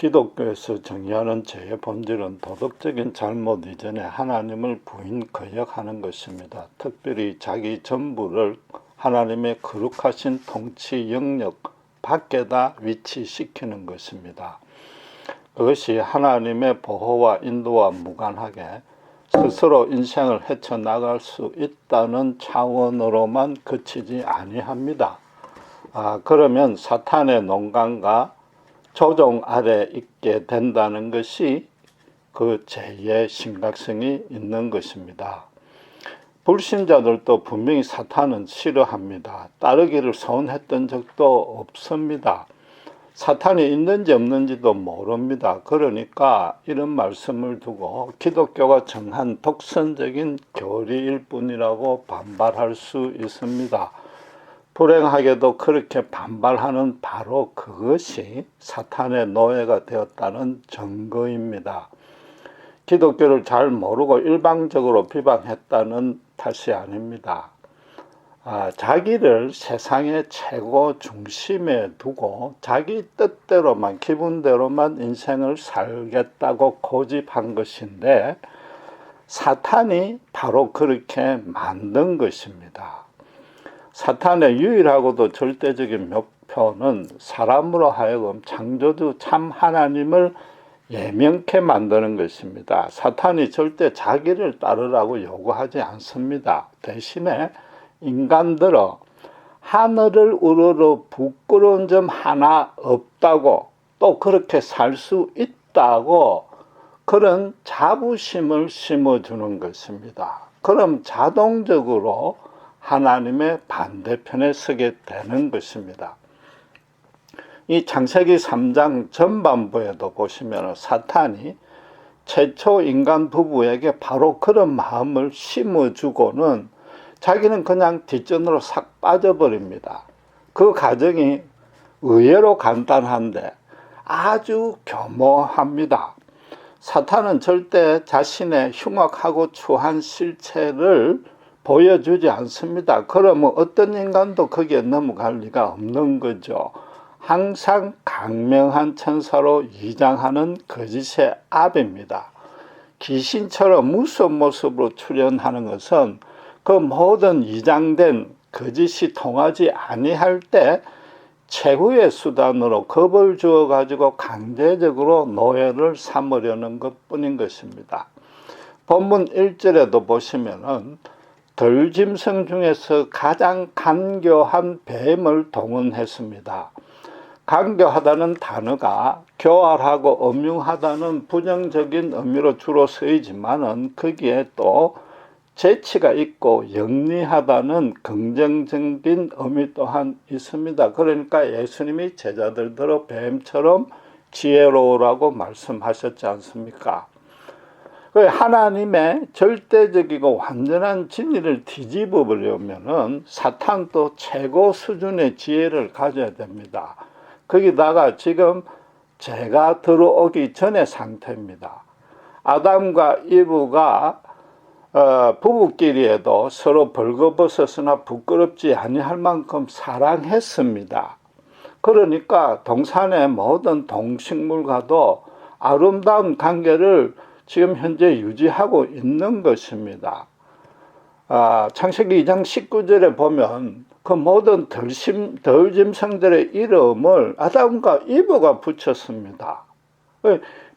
기독교에서 정의하는 죄의 본질은 도덕적인 잘못 이전에 하나님을 부인 거역하는 것입니다. 특별히 자기 전부를 하나님의 거룩하신 통치 영역 밖에다 위치시키는 것입니다. 그것이 하나님의 보호와 인도와 무관하게 스스로 인생을 헤쳐나갈 수 있다는 차원으로만 그치지 아니합니다. 그러면 사탄의 농간과 조종 아래 있게 된다는 것이 그 죄의 심각성이 있는 것입니다. 불신자들도 분명히 사탄은 싫어합니다. 따르기를 서운했던 적도 없습니다. 사탄이 있는지 없는지도 모릅니다. 그러니까 이런 말씀을 두고 기독교가 정한 독선적인 교리일 뿐이라고 반발할 수 있습니다. 불행하게도 그렇게 반발하는 바로 그것이 사탄의 노예가 되었다는 증거입니다. 기독교를 잘 모르고 일방적으로 비방했다는 탓이 아닙니다. 자기를 세상의 최고 중심에 두고 자기 뜻대로만 기분대로만 인생을 살겠다고 고집한 것인데 사탄이 바로 그렇게 만든 것입니다. 사탄의 유일하고도 절대적인 목표는 사람으로 하여금 창조주 참 하나님을 예명케 만드는 것입니다. 사탄이 절대 자기를 따르라고 요구하지 않습니다. 대신에 인간들은 하늘을 우러러 부끄러운 점 하나 없다고 또 그렇게 살 수 있다고 그런 자부심을 심어주는 것입니다. 그럼 자동적으로 하나님의 반대편에 서게 되는 것입니다. 이 창세기 3장 전반부에도 보시면 사탄이 최초 인간 부부에게 바로 그런 마음을 심어주고는 자기는 그냥 뒷전으로 싹 빠져버립니다. 그 과정이 의외로 간단한데 아주 교모합니다. 사탄은 절대 자신의 흉악하고 추한 실체를 보여주지 않습니다. 그러면 어떤 인간도 거기에 넘어갈 리가 없는 거죠. 항상 강명한 천사로 위장하는 거짓의 압입니다. 귀신처럼 무서운 모습으로 출현하는 것은 그 모든 위장된 거짓이 통하지 아니할 때 최후의 수단으로 겁을 주어 가지고 강제적으로 노예를 삼으려는 것뿐인 것입니다. 본문 1절에도 보시면은 들짐승 중에서 가장 간교한 뱀을 동원했습니다. 간교하다는 단어가 교활하고 엄흉하다는 부정적인 의미로 주로 쓰이지만은 거기에 또 재치가 있고 영리하다는 긍정적인 의미 또한 있습니다. 그러니까 예수님이 제자들대로 뱀처럼 지혜로우라고 말씀하셨지 않습니까? 하나님의 절대적이고 완전한 진리를 뒤집어 보려면은 사탄도 최고 수준의 지혜를 가져야 됩니다. 거기다가 지금 죄가 들어오기 전의 상태입니다. 아담과 이브가 부부끼리에도 서로 벌거벗었으나 부끄럽지 아니할 만큼 사랑했습니다. 그러니까 동산의 모든 동식물과도 아름다운 관계를 지금 현재 유지하고 있는 것입니다. 창세기 2장 19절에 보면 그 모든 들짐승들의 이름을 아담과 이브가 붙였습니다.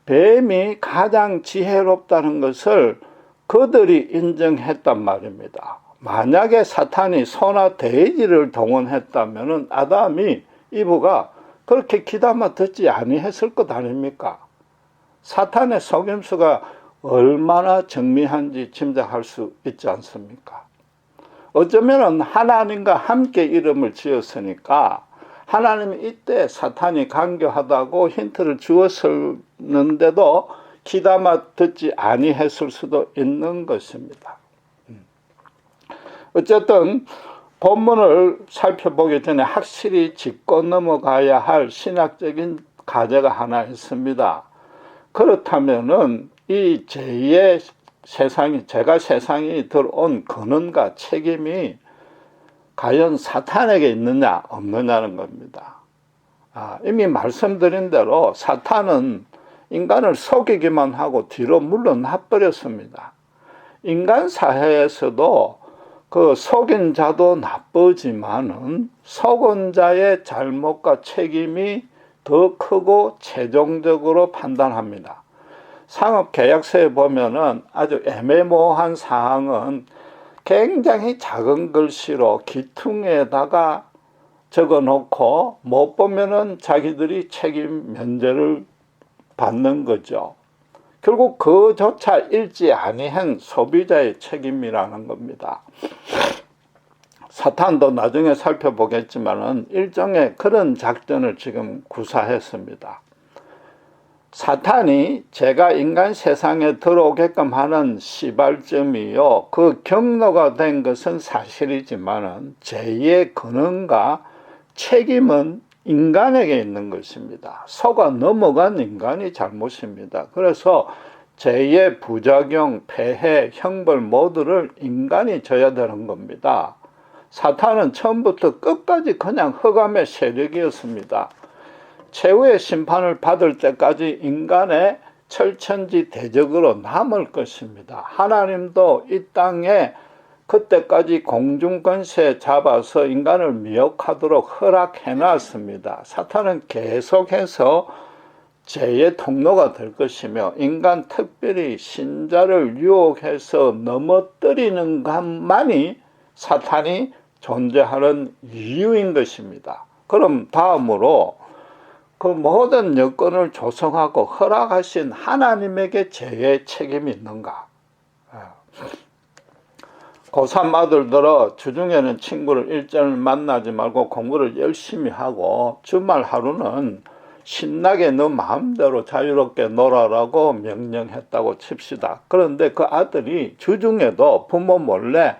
뱀이 가장 지혜롭다는 것을 그들이 인정했단 말입니다. 만약에 사탄이 소나 돼지를 동원했다면 아담이 이브가 그렇게 귀담아 듣지 아니했을 것 아닙니까? 사탄의 속임수가 얼마나 정밀한지 짐작할 수 있지 않습니까? 어쩌면 하나님과 함께 이름을 지었으니까 하나님이 이때 사탄이 간교하다고 힌트를 주었었는데도 귀담아 듣지 아니했을 수도 있는 것입니다. 어쨌든 본문을 살펴보기 전에 확실히 짚고 넘어가야 할 신학적인 과제가 하나 있습니다. 그렇다면은 이 죄의 죄가 세상에 들어온 근원과 책임이 과연 사탄에게 있느냐 없느냐는 겁니다. 이미 말씀드린 대로 사탄은 인간을 속이기만 하고 뒤로 물러나 버렸습니다. 인간 사회에서도 그 속인 자도 나쁘지만은 속은 자의 잘못과 책임이 더 크고 최종적으로 판단합니다. 상업계약서에 보면은 아주 애매모호한 사항은 굉장히 작은 글씨로 기퉁에다가 적어 놓고 못 보면은 자기들이 책임 면제를 받는 거죠. 결국 그조차 읽지 아니한 소비자의 책임이라는 겁니다. 사탄도 나중에 살펴보겠지만은 일종의 그런 작전을 지금 구사했습니다. 사탄이 제가 인간 세상에 들어오게끔 하는 시발점이요, 그 경로가 된 것은 사실이지만은 죄의 근원과 책임은 인간에게 있는 것입니다. 속아 넘어간 인간이 잘못입니다. 그래서 죄의 부작용, 폐해, 형벌 모두를 인간이 져야 되는 겁니다. 사탄은 처음부터 끝까지 그냥 흑암의 세력이었습니다. 최후의 심판을 받을 때까지 인간의 철천지 대적으로 남을 것입니다. 하나님도 이 땅에 그때까지 공중권세 잡아서 인간을 미혹하도록 허락해놨습니다. 사탄은 계속해서 죄의 통로가 될 것이며 인간 특별히 신자를 유혹해서 넘어뜨리는 것만이 사탄이 존재하는 이유인 것입니다. 그럼 다음으로 그 모든 여건을 조성하고 허락하신 하나님에게 죄의 책임이 있는가? 고3 아들들어 주중에는 친구를 일전을 만나지 말고 공부를 열심히 하고 주말 하루는 신나게 너 마음대로 자유롭게 놀아라고 명령했다고 칩시다. 그런데 그 아들이 주중에도 부모 몰래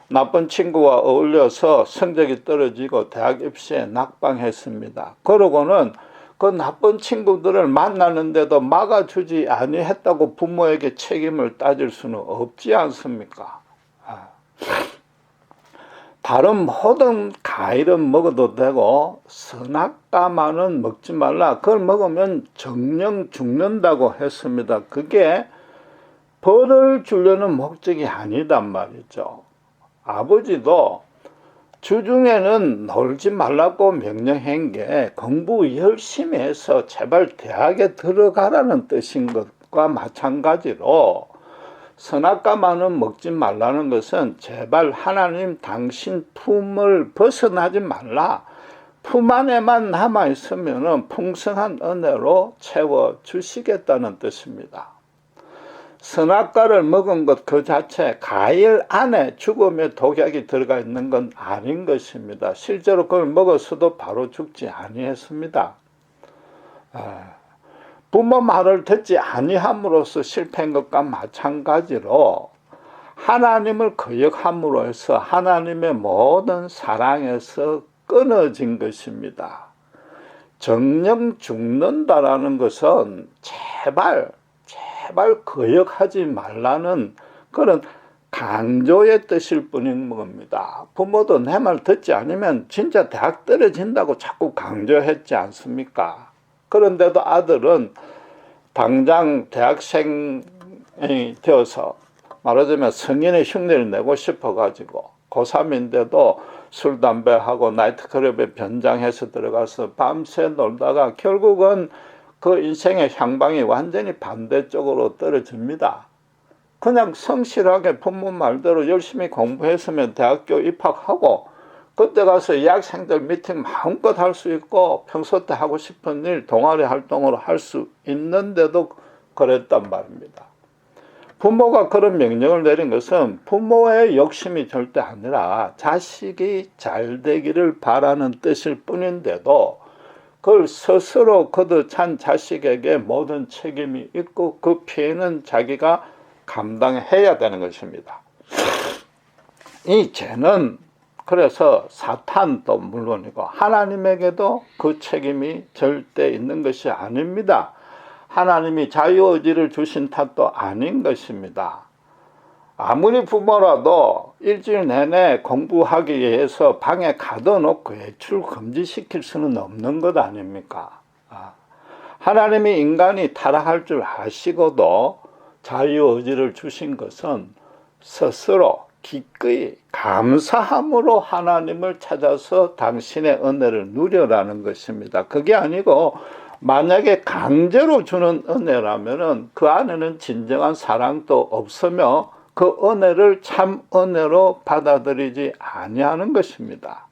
나쁜 친구와 어울려서 성적이 떨어지고 대학 입시에 낙방했습니다. 그러고는 그 나쁜 친구들을 만나는데도 막아주지 아니했다고 부모에게 책임을 따질 수는 없지 않습니까? 다른 모든 과일은 먹어도 되고 선악과만은 먹지 말라. 그걸 먹으면 정령 죽는다고 했습니다. 그게 벌을 주려는 목적이 아니단 말이죠. 아버지도 주중에는 놀지 말라고 명령한 게 공부 열심히 해서 제발 대학에 들어가라는 뜻인 것과 마찬가지로 선악과만은 먹지 말라는 것은 제발 하나님 당신 품을 벗어나지 말라. 품 안에만 남아있으면 풍성한 은혜로 채워주시겠다는 뜻입니다. 선악과를 먹은 것 그 자체 과일 안에 죽음의 독약이 들어가 있는 건 아닌 것입니다. 실제로 그걸 먹었어도 바로 죽지 아니했습니다. 부모 말을 듣지 아니함으로써 실패한 것과 마찬가지로 하나님을 거역함으로 해서 하나님의 모든 사랑에서 끊어진 것입니다. 정령 죽는다라는 것은 제발 거역하지 말라는 그런 강조의 뜻일 뿐인 겁니다. 부모도 내 말 듣지 않으면 진짜 대학 떨어진다고 자꾸 강조했지 않습니까? 그런데도 아들은 당장 대학생이 되어서 말하자면 성인의 흉내를 내고 싶어가지고 고3인데도 술, 담배하고 나이트클럽에 변장해서 들어가서 밤새 놀다가 결국은 그 인생의 향방이 완전히 반대쪽으로 떨어집니다. 그냥 성실하게 부모 말대로 열심히 공부했으면 대학교 입학하고 그때 가서 대학생들 미팅 마음껏 할 수 있고 평소 때 하고 싶은 일 동아리 활동으로 할 수 있는데도 그랬단 말입니다. 부모가 그런 명령을 내린 것은 부모의 욕심이 절대 아니라 자식이 잘 되기를 바라는 뜻일 뿐인데도 그걸 스스로 거듭찬 자식에게 모든 책임이 있고 그 피해는 자기가 감당해야 되는 것입니다. 이 죄는 그래서 사탄도 물론이고 하나님에게도 그 책임이 절대 있는 것이 아닙니다. 하나님이 자유의지를 주신 탓도 아닌 것입니다. 아무리 부모라도 일주일 내내 공부하기 위해서 방에 가둬놓고 외출 금지시킬 수는 없는 것 아닙니까? 하나님이 인간이 타락할 줄 아시고도 자유의지를 주신 것은 스스로 기꺼이 감사함으로 하나님을 찾아서 당신의 은혜를 누려라는 것입니다. 그게 아니고 만약에 강제로 주는 은혜라면은 그 안에는 진정한 사랑도 없으며 그 은혜를 참 은혜로 받아들이지 아니하는 것입니다.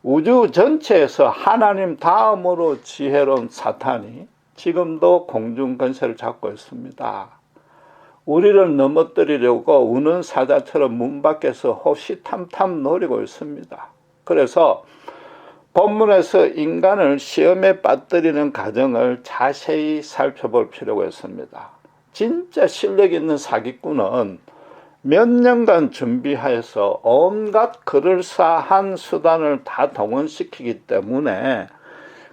우주 전체에서 하나님 다음으로 지혜로운 사탄이 지금도 공중 권세를 잡고 있습니다. 우리를 넘어뜨리려고 우는 사자처럼 문 밖에서 호시탐탐 노리고 있습니다. 그래서 본문에서 인간을 시험에 빠뜨리는 과정을 자세히 살펴볼 필요가 있습니다. 진짜 실력 있는 사기꾼은 몇 년간 준비하여서 온갖 그럴싸한 수단을 다 동원시키기 때문에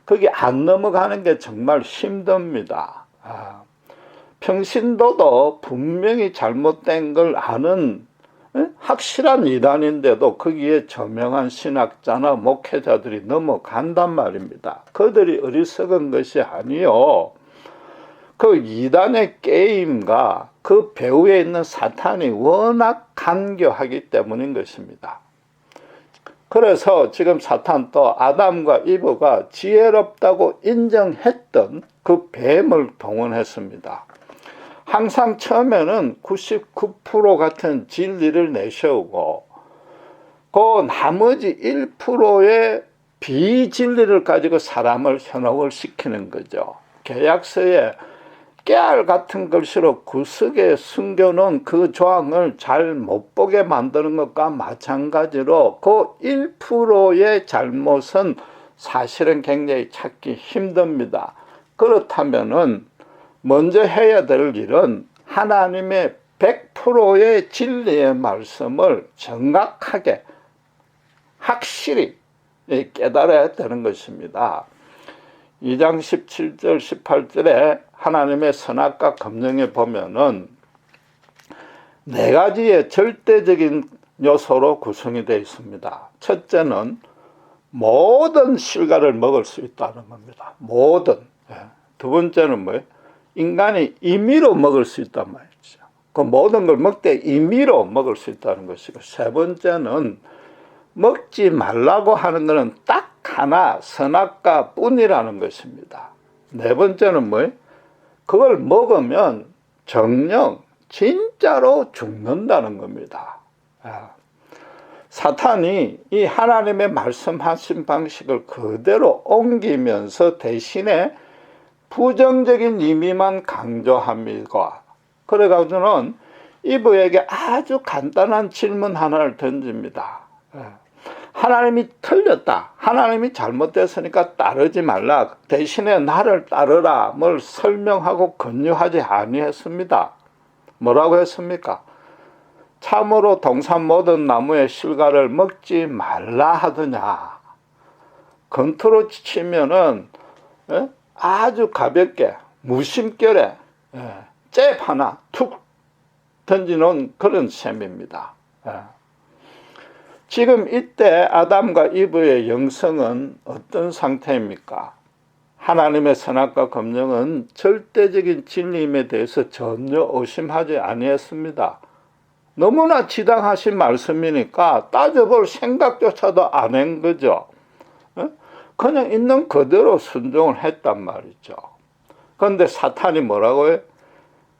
거기 안 넘어가는 게 정말 힘듭니다. 평신도도 분명히 잘못된 걸 아는 확실한 이단인데도 거기에 저명한 신학자나 목회자들이 넘어간단 말입니다. 그들이 어리석은 것이 아니요, 그 이단의 게임과 그 배후에 있는 사탄이 워낙 간교하기 때문인 것입니다. 그래서 지금 사탄도 아담과 이브가 지혜롭다고 인정했던 그 뱀을 동원했습니다. 항상 처음에는 99% 같은 진리를 내세우고 그 나머지 1%의 비진리를 가지고 사람을 현혹을 시키는 거죠. 계약서에 깨알 같은 글씨로 구석에 숨겨놓은 그 조항을 잘 못 보게 만드는 것과 마찬가지로 그 1%의 잘못은 사실은 굉장히 찾기 힘듭니다. 그렇다면은 먼저 해야 될 일은 하나님의 100%의 진리의 말씀을 정확하게 확실히 깨달아야 되는 것입니다. 2장 17절 18절에 하나님의 선악과 검령에 보면은 네 가지의 절대적인 요소로 구성이 되어 있습니다. 첫째는 모든 실과를 먹을 수 있다는 겁니다. 모든. 두 번째는 뭐예요? 인간이 임의로 먹을 수 있단 말이죠. 그 모든 걸 먹되 임의로 먹을 수 있다는 것이고, 세 번째는 먹지 말라고 하는 것은 딱 하나, 선악과 뿐이라는 것입니다. 네 번째는 뭐예요? 그걸 먹으면 정녕 진짜로 죽는다는 겁니다. 사탄이 이 하나님의 말씀하신 방식을 그대로 옮기면서 대신에 부정적인 의미만 강조합니다. 그래가지고는 이브에게 아주 간단한 질문 하나를 던집니다. 하나님이 틀렸다, 하나님이 잘못됐으니까 따르지 말라, 대신에 나를 따르라 뭘 설명하고 권유하지 아니했습니다. 뭐라고 했습니까? 참으로 동산 모든 나무의 실과를 먹지 말라 하더냐. 건투로 치면은 아주 가볍게 무심결에 잽 하나 툭 던지는 그런 셈입니다. 지금 이때 아담과 이브의 영성은 어떤 상태입니까? 하나님의 선악과 검령은 절대적인 진리임에 대해서 전혀 의심하지 아니했습니다. 너무나 지당하신 말씀이니까 따져볼 생각조차도 안 한 거죠. 그냥 있는 그대로 순종을 했단 말이죠. 그런데 사탄이 뭐라고 해요?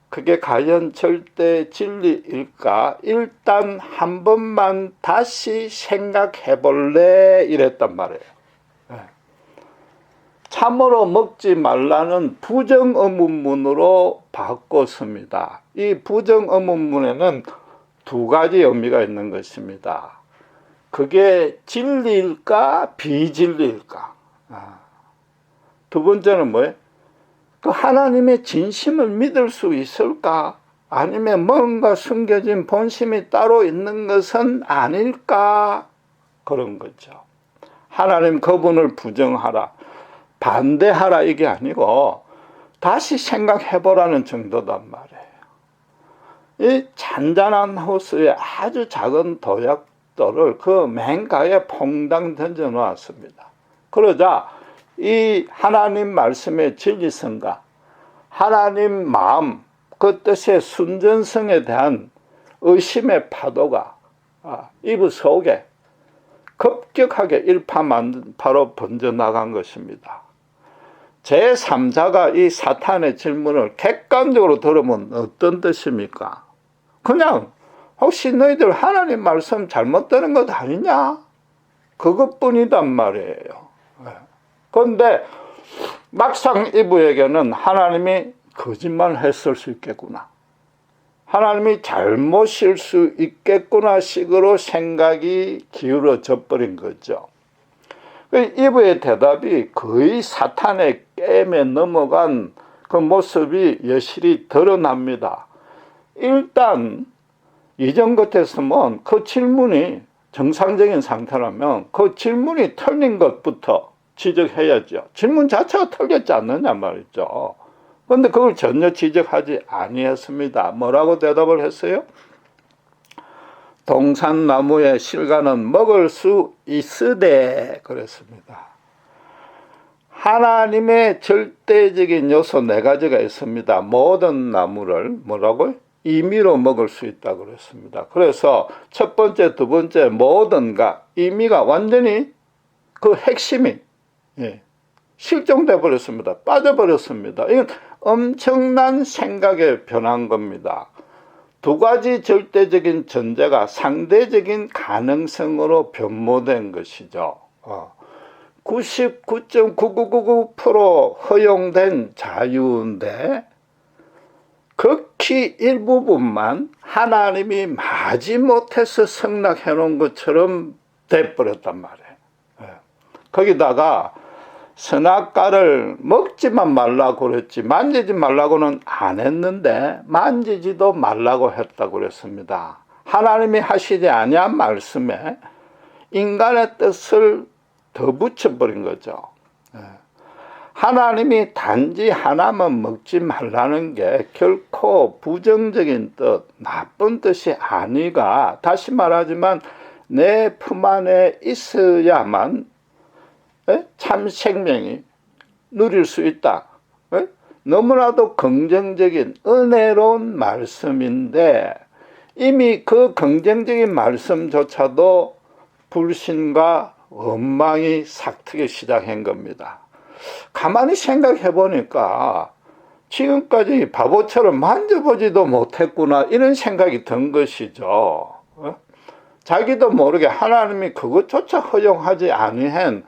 그게 과연 절대 진리일까? 일단 한 번만 다시 생각해 볼래? 이랬단 말이에요. 참으로 먹지 말라는 부정의문문으로 바꿨습니다. 이 부정의문문에는 두 가지 의미가 있는 것입니다. 그게 진리일까 비진리일까? 두 번째는 뭐예요? 그 하나님의 진심을 믿을 수 있을까? 아니면 뭔가 숨겨진 본심이 따로 있는 것은 아닐까? 그런 거죠. 하나님 그분을 부정하라, 반대하라 이게 아니고 다시 생각해보라는 정도단 말이에요. 이 잔잔한 호수에 아주 작은 도약돌을 그 맨가에 퐁당 던져 놓았습니다. 그러자 이 하나님 말씀의 진리성과 하나님 마음, 그 뜻의 순전성에 대한 의심의 파도가 이브 속에 급격하게 일파만파로 번져나간 것입니다. 제3자가 이 사탄의 질문을 객관적으로 들으면 어떤 뜻입니까? 그냥 혹시 너희들 하나님 말씀 잘못 들은 것 아니냐? 그것뿐이단 말이에요. 그런데 막상 이브에게는 하나님이 거짓말했을 수 있겠구나, 하나님이 잘못일 수 있겠구나 식으로 생각이 기울어져 버린 거죠. 이브의 대답이 거의 사탄의 게임에 넘어간 그 모습이 여실히 드러납니다. 일단 이전 같았으면 그 질문이 정상적인 상태라면 그 질문이 틀린 것부터 지적해야죠. 질문 자체가 틀렸지 않느냐 말이죠. 그런데 그걸 전혀 지적하지 아니했습니다. 뭐라고 대답을 했어요? 동산나무의 실과는 먹을 수 있으되 그랬습니다. 하나님의 절대적인 요소 4가지가 있습니다. 모든 나무를 뭐라고요? 임의로 먹을 수 있다고 그랬습니다. 그래서 첫 번째, 두 번째 모든가 임의가 완전히 그 핵심이 실종돼 버렸습니다. 빠져버렸습니다. 이건 엄청난 생각의 변한 겁니다. 2가지 절대적인 전제가 상대적인 가능성으로 변모된 것이죠. 99.9999% 허용된 자유인데 극히 일부분만 하나님이 마지못해서 승낙해 놓은 것처럼 돼버렸단 말이에요. 거기다가 선악과를 먹지만 말라고 그랬지 만지지 말라고는 안 했는데 만지지도 말라고 했다고 그랬습니다. 하나님이 하시지 아니한 말씀에 인간의 뜻을 더 붙여버린 거죠. 하나님이 단지 하나만 먹지 말라는 게 결코 부정적인 뜻, 나쁜 뜻이 아니가, 다시 말하지만 내 품 안에 있어야만 참 생명이 누릴 수 있다. 너무나도 긍정적인 은혜로운 말씀인데 이미 그 긍정적인 말씀조차도 불신과 원망이 삭트기 시작한 겁니다. 가만히 생각해 보니까 지금까지 바보처럼 만져보지도 못했구나 이런 생각이 든 것이죠. 자기도 모르게 하나님이 그것조차 허용하지 아니한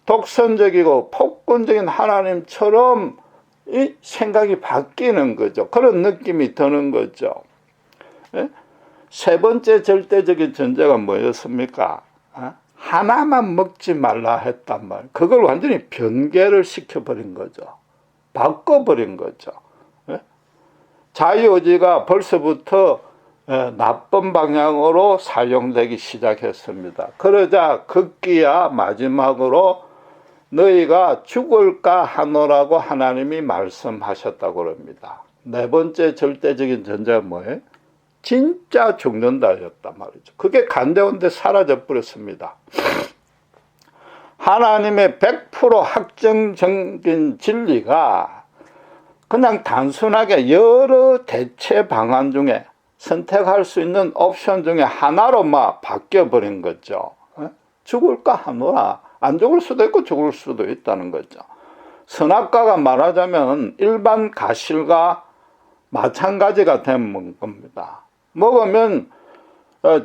독선적이고 폭군적인 하나님처럼 이 생각이 바뀌는 거죠. 그런 느낌이 드는 거죠. 세 번째 절대적인 전제가 뭐였습니까? 하나만 먹지 말라 했단 말. 그걸 완전히 변개를 시켜버린 거죠. 바꿔버린 거죠. 자유의지가 벌써부터 나쁜 방향으로 사용되기 시작했습니다. 그러자 급기야 마지막으로 너희가 죽을까 하노라고 하나님이 말씀하셨다고 합니다. 4번째 절대적인 전제가 뭐예요? 진짜 죽는다였단 말이죠. 그게 간데온데 사라져 버렸습니다. 하나님의 100% 확정적인 진리가 그냥 단순하게 여러 대체 방안 중에 선택할 수 있는 옵션 중에 하나로만 바뀌어버린 거죠. 죽을까 하노라. 안 죽을 수도 있고 죽을 수도 있다는 거죠. 선악과가 말하자면 일반 가실과 마찬가지가 된 겁니다. 먹으면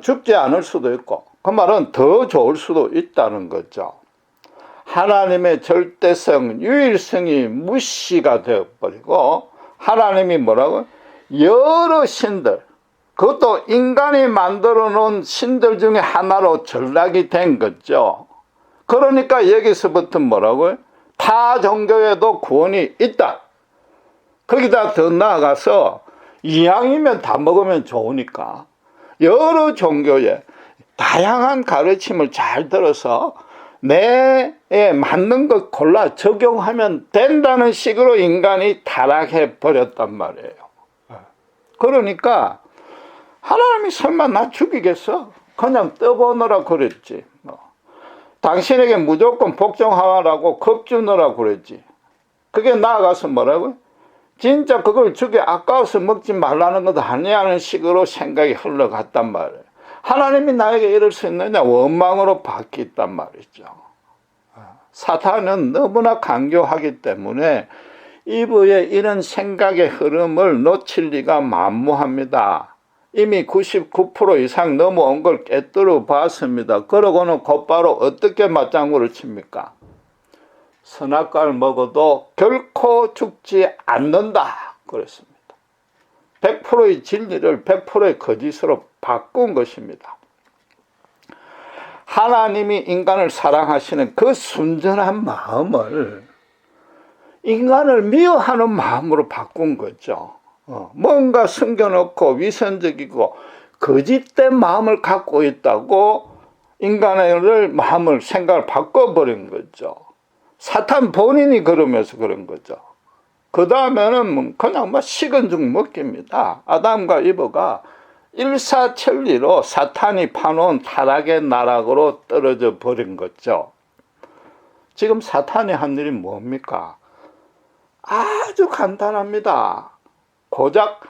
죽지 않을 수도 있고 그 말은 더 좋을 수도 있다는 거죠. 하나님의 절대성, 유일성이 무시가 되어버리고 하나님이 뭐라고? 여러 신들, 그것도 인간이 만들어 놓은 신들 중에 하나로 전락이 된 거죠. 그러니까 여기서부터 뭐라고요? 타 종교에도 구원이 있다. 거기다 더 나아가서 이왕이면 다 먹으면 좋으니까 여러 종교에 다양한 가르침을 잘 들어서 내에 맞는 것 골라 적용하면 된다는 식으로 인간이 타락해 버렸단 말이에요. 그러니까 하나님이 설마 나 죽이겠어? 그냥 떠보느라 그랬지. 당신에게 무조건 복종하라고 겁주느라 그랬지. 그게 나아가서 뭐라고요? 진짜 그걸 죽여 아까워서 먹지 말라는 것도 아니라는 식으로 생각이 흘러갔단 말이에요. 하나님이 나에게 이럴 수 있느냐? 원망으로 바뀌었단 말이죠. 사탄은 너무나 강교하기 때문에 이브의 이런 생각의 흐름을 놓칠 리가 만무합니다. 이미 99% 이상 넘어온 걸 깨뜨려 봤습니다. 그러고는 곧바로 어떻게 맞장구를 칩니까? 선악과를 먹어도 결코 죽지 않는다 그랬습니다. 100%의 진리를 100%의 거짓으로 바꾼 것입니다. 하나님이 인간을 사랑하시는 그 순전한 마음을 인간을 미워하는 마음으로 바꾼 거죠. 뭔가 숨겨놓고 위선적이고 거짓된 마음을 갖고 있다고 인간의 마음을 생각을 바꿔버린 거죠. 사탄 본인이 그러면서 그런 거죠. 그 다음에는 그냥 식은 죽 먹깁니다. 아담과 이브가 일사천리로 사탄이 파놓은 타락의 나락으로 떨어져 버린 거죠. 지금 사탄이 한 일이 뭡니까? 아주 간단합니다. 고작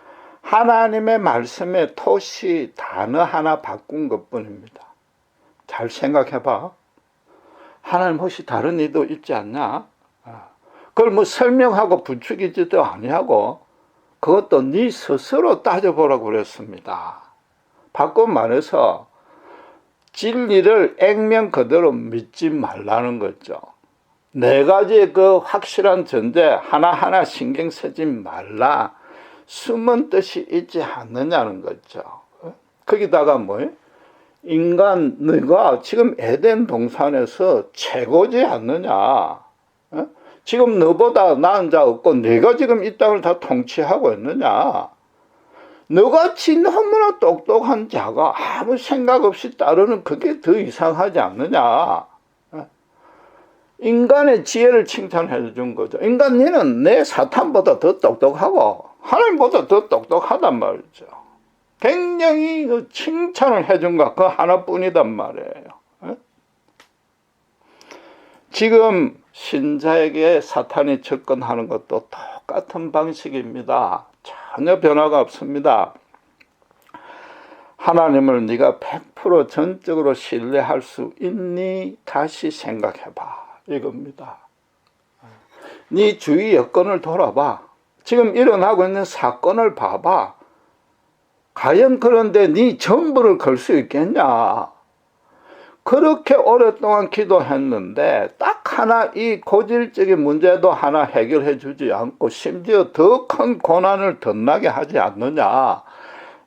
하나님의 말씀에 토시 단어 하나 바꾼 것뿐입니다. 잘 생각해봐. 하나님 혹시 다른 의도 있지 않냐? 그걸 설명하고 부추기지도 아니하고 그것도 네 스스로 따져보라고 그랬습니다. 바꿔 말해서 진리를 액면 그대로 믿지 말라는 거죠. 네 가지의 그 확실한 전제 하나하나 신경 쓰지 말라. 숨은 뜻이 있지 않느냐는 거죠. 거기다가 뭐예요? 인간 너가 지금 에덴 동산에서 최고지 않느냐? 지금 너보다 나은 자 없고 네가 지금 이 땅을 다 통치하고 있느냐? 너같이 너무나 똑똑한 자가 아무 생각 없이 따르는 그게 더 이상하지 않느냐? 인간의 지혜를 칭찬해 준 거죠. 인간 너는 내 사탄보다 더 똑똑하고 하나님보다 더 똑똑하단 말이죠. 굉장히 그 칭찬을 해준 것 그 하나뿐이단 말이에요. 지금 신자에게 사탄이 접근하는 것도 똑같은 방식입니다. 전혀 변화가 없습니다. 하나님을 네가 100% 전적으로 신뢰할 수 있니? 다시 생각해봐. 이겁니다. 네 주위 여건을 돌아봐. 지금 일어나고 있는 사건을 봐봐. 과연 그런데 네 전부를 걸 수 있겠냐? 그렇게 오랫동안 기도했는데 딱 하나 이 고질적인 문제도 하나 해결해 주지 않고 심지어 더 큰 고난을 덧나게 하지 않느냐?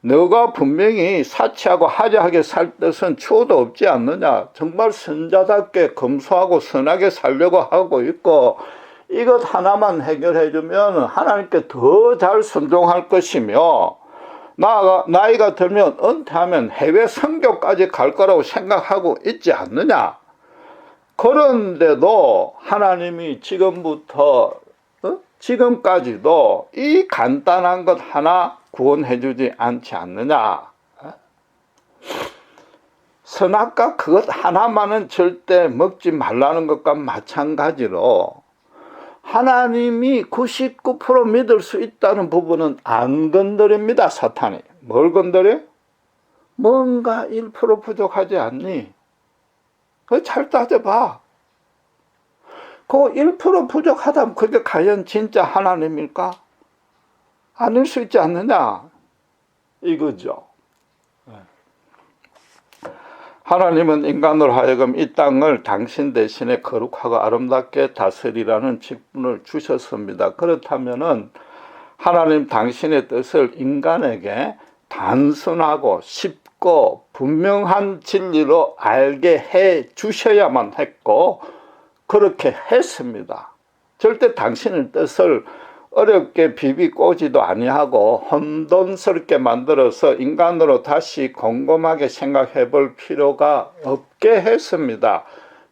너가 분명히 사치하고 하자하게 살 뜻은 추호도 없지 않느냐? 정말 선자답게 검소하고 선하게 살려고 하고 있고 이것 하나만 해결해 주면 하나님께 더 잘 순종할 것이며 나이가 들면 은퇴하면 해외 선교까지 갈 거라고 생각하고 있지 않느냐? 그런데도 하나님이 지금부터 지금까지도 이 간단한 것 하나 구원해 주지 않지 않느냐? 선악과 그것 하나만은 절대 먹지 말라는 것과 마찬가지로 하나님이 99% 믿을 수 있다는 부분은 안 건드립니다. 사탄이. 뭘 건드려? 뭔가 1% 부족하지 않니? 그거 잘 따져봐. 그 1% 부족하다면 그게 과연 진짜 하나님일까? 아닐 수 있지 않느냐? 이거죠. 하나님은 인간으로 하여금 이 땅을 당신 대신에 거룩하고 아름답게 다스리라는 직분을 주셨습니다. 그렇다면은 하나님 당신의 뜻을 인간에게 단순하고 쉽고 분명한 진리로 알게 해 주셔야만 했고 그렇게 했습니다. 절대 당신의 뜻을 어렵게 비비꼬지도 아니하고 혼돈스럽게 만들어서 인간으로 다시 곰곰하게 생각해 볼 필요가 없게 했습니다.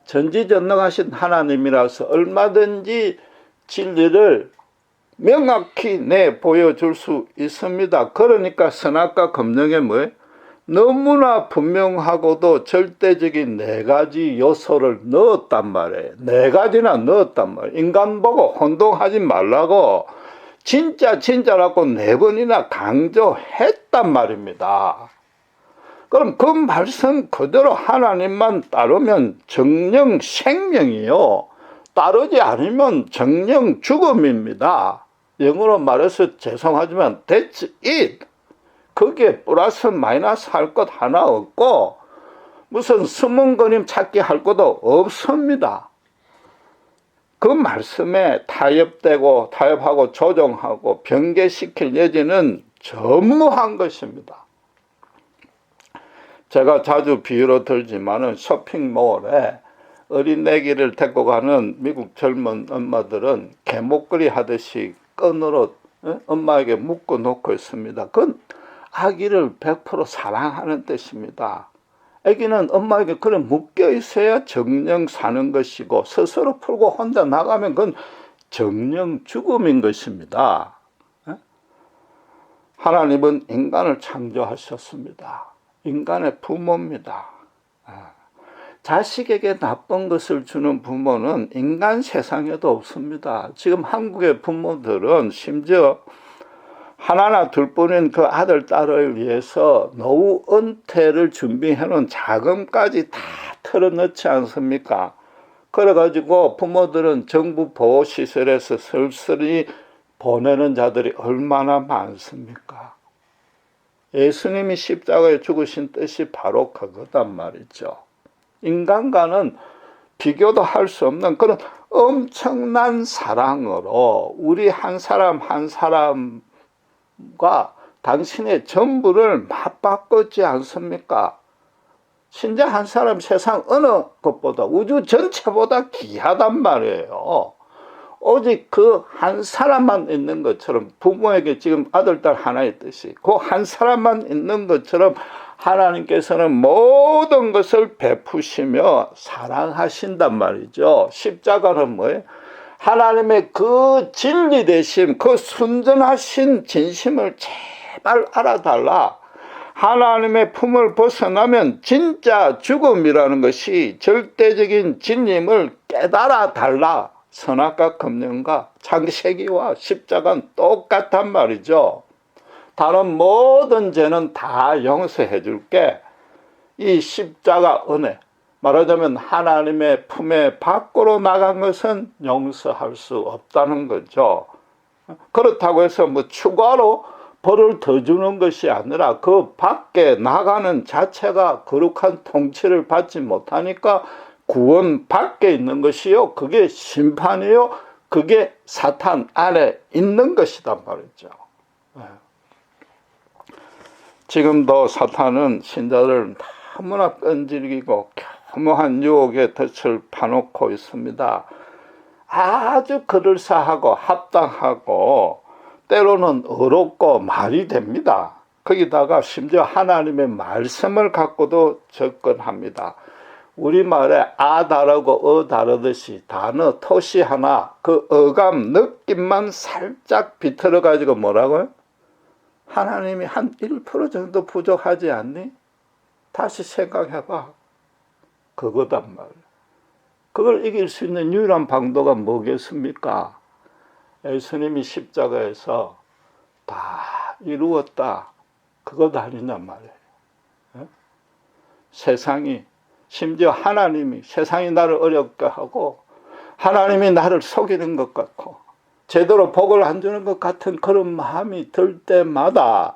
전지전능하신 하나님이라서 얼마든지 진리를 명확히 내 보여줄 수 있습니다. 그러니까 선악과 검령에 뭐예요? 너무나 분명하고도 절대적인 네 가지 요소를 넣었단 말이에요. 네 가지나 넣었단 말이에요. 인간 보고 혼동하지 말라고 진짜라고 네 번이나 강조했단 말입니다. 그럼 그 말씀 그대로 하나님만 따르면 정령 생명이요, 따르지 않으면 정령 죽음입니다. 영어로 말해서 죄송하지만 that's it. 거기에 플러스 마이너스 할 것 하나 없고 무슨 스문그림 찾기 할 것도 없습니다. 그 말씀에 타협하고 조정하고 변개시킬 여지는 전무한 것입니다. 제가 자주 비유로 들지만은 쇼핑몰에 어린애기를 데리고 가는 미국 젊은 엄마들은 개목걸이 하듯이 끈으로 엄마에게 묶어 놓고 있습니다. 그건 아기를 100% 사랑하는 뜻입니다. 아기는 엄마에게 그래 묶여 있어야 정령 사는 것이고, 스스로 풀고 혼자 나가면 그건 정령 죽음인 것입니다. 하나님은 인간을 창조하셨습니다. 인간의 부모입니다. 자식에게 나쁜 것을 주는 부모는 인간 세상에도 없습니다. 지금 한국의 부모들은 심지어 하나나 둘뿐인 그 아들, 딸을 위해서 노후 은퇴를 준비해 놓은 자금까지 다 털어넣지 않습니까? 그래가지고 부모들은 정부 보호시설에서 쓸쓸히 보내는 자들이 얼마나 많습니까? 예수님이 십자가에 죽으신 뜻이 바로 그거단 말이죠. 인간과는 비교도 할 수 없는 그런 엄청난 사랑으로 우리 한 사람 한 사람과 당신의 전부를 맞바꿨지 않습니까? 신자 한 사람 세상 어느 것보다, 우주 전체보다 귀하단 말이에요. 오직 그 한 사람만 있는 것처럼, 부모에게 지금 아들, 딸 하나 있듯이 그 한 사람만 있는 것처럼 하나님께서는 모든 것을 베푸시며 사랑하신단 말이죠. 십자가는 뭐예요? 하나님의 그 진리 되심, 그 순전하신 진심을 제발 알아달라. 하나님의 품을 벗어나면 진짜 죽음이라는 것이 절대적인 진림을 깨달아 달라. 선악과 검령과 창세기와 십자가는 똑같단 말이죠. 다른 모든 죄는 다 용서해 줄게. 이 십자가 은혜, 말하자면 하나님의 품에 밖으로 나간 것은 용서할 수 없다는 거죠. 그렇다고 해서 뭐 추가로 벌을 더 주는 것이 아니라 그 밖에 나가는 자체가 거룩한 통치를 받지 못하니까 구원 밖에 있는 것이요, 그게 심판이요, 그게 사탄 안에 있는 것이단 말이죠. 지금도 사탄은 신자를 너무나 끈질기고 교묘한 유혹의 덫을 파놓고 있습니다. 아주 그럴싸하고 합당하고 때로는 어렵고 말이 됩니다. 거기다가 심지어 하나님의 말씀을 갖고도 접근합니다. 우리말에 아 다르고 어 다르듯이 단어 토시 하나, 그 어감 느낌만 살짝 비틀어 가지고 뭐라고요? 하나님이 한 1% 정도 부족하지 않니? 다시 생각해봐. 그거단 말이야. 그걸 이길 수 있는 유일한 방도가 뭐겠습니까? 예수님이 십자가에서 다 이루었다. 그것 아니냔 말이에요. 세상이, 심지어 하나님이, 세상이 나를 어렵게 하고 하나님이 나를 속이는 것 같고 제대로 복을 안 주는 것 같은 그런 마음이 들 때마다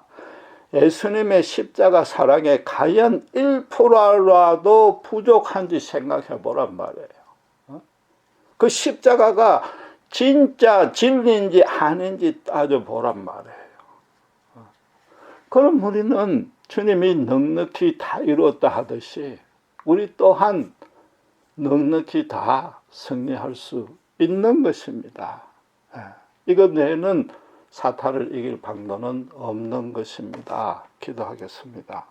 예수님의 십자가 사랑에 과연 1%라도 부족한지 생각해 보란 말이에요. 그 십자가가 진짜 진리인지 아닌지 따져보란 말이에요. 그럼 우리는 주님이 넉넉히 다 이루었다 하듯이 우리 또한 넉넉히 다 승리할 수 있는 것입니다. 이것 외에는 사탄을 이길 방도는 없는 것입니다. 기도하겠습니다.